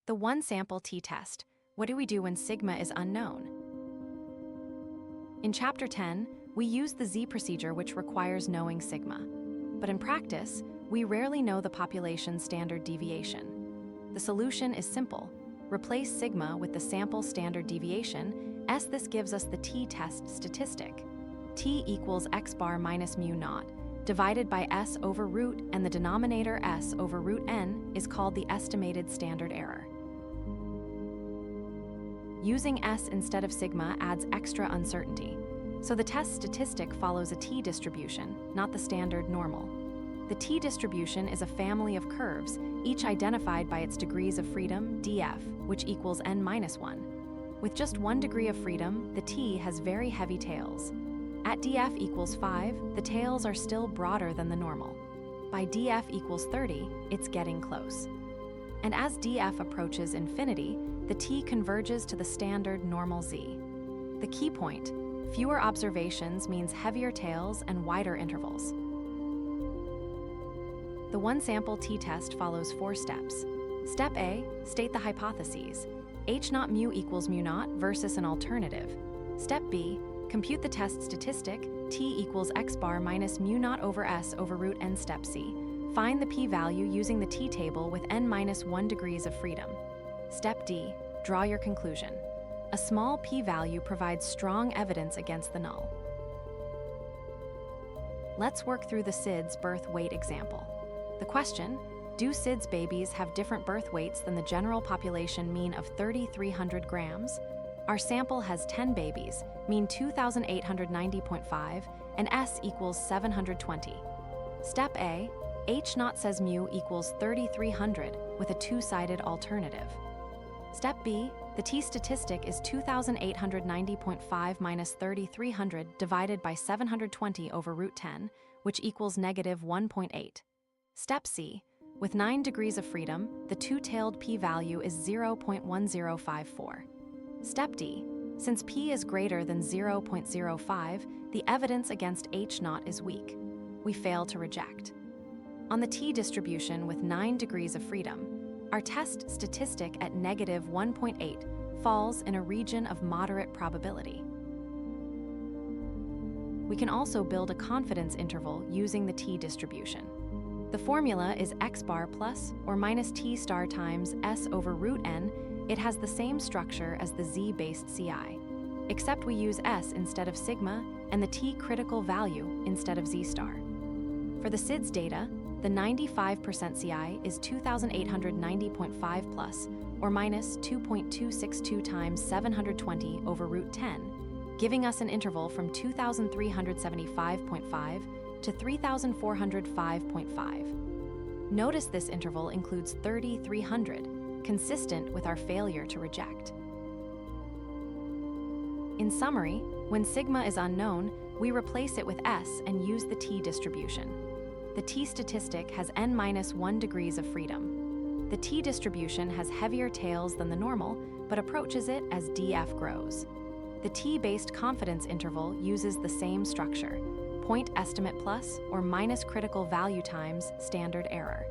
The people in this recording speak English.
The one-sample t-test. What do we do when sigma is unknown? In Chapter 10, we use the Z procedure, which requires knowing sigma. But in practice, we rarely know the population standard deviation. The solution is simple. Replace sigma with the sample standard deviation, S. This gives us the t-test statistic. T equals x bar minus mu naught, divided by S over root, and the denominator S over root n is called the estimated standard error. Using S instead of sigma adds extra uncertainty, so the test statistic follows a t distribution, not the standard normal. The t distribution is a family of curves, each identified by its degrees of freedom, df, which equals n-1. With just 1 degree of freedom, the t has very heavy tails. At df equals 5, the tails are still broader than the normal. By df equals 30, it's getting close. And as df approaches infinity, the t converges to the standard normal z. The key point: fewer observations means heavier tails and wider intervals. The one-sample t-test follows 4 steps. Step A, state the hypotheses. H naught mu equals mu naught versus an alternative. Step B, compute the test statistic, t equals x bar minus mu naught over S over root n. Step C, find the p-value using the t-table with n-1 degrees of freedom. Step D, draw your conclusion. A small p-value provides strong evidence against the null. Let's work through the SIDS birth weight example. The question: do SIDS babies have different birth weights than the general population mean of 3,300 grams? Our sample has 10 babies, mean 2,890.5, and S equals 720. Step A, H naught says mu equals 3,300 with a two-sided alternative. Step B, the t statistic is 2,890.5 minus 3,300 divided by 720 over root 10, which equals -1.8. Step C, with 9 degrees of freedom, the two-tailed p-value is 0.1054. Step D, since p is greater than 0.05, the evidence against H naught is weak. We fail to reject. On the t distribution with 9 degrees of freedom, our test statistic at -1.8 falls in a region of moderate probability. We can also build a confidence interval using the t distribution. The formula is x bar plus or minus t star times S over root n. It has the same structure as the z-based CI, except we use S instead of sigma and the t critical value instead of z star. For the SIDS data, the 95% CI is 2,890.5 plus or minus 2.262 times 720 over root 10, giving us an interval from 2,375.5 to 3,405.5. Notice this interval includes 3,300, consistent with our failure to reject. In summary, when sigma is unknown, we replace it with S and use the t distribution. The t statistic has n-1 degrees of freedom. The t distribution has heavier tails than the normal, but approaches it as df grows. The t-based confidence interval uses the same structure: point estimate plus or minus critical value times standard error.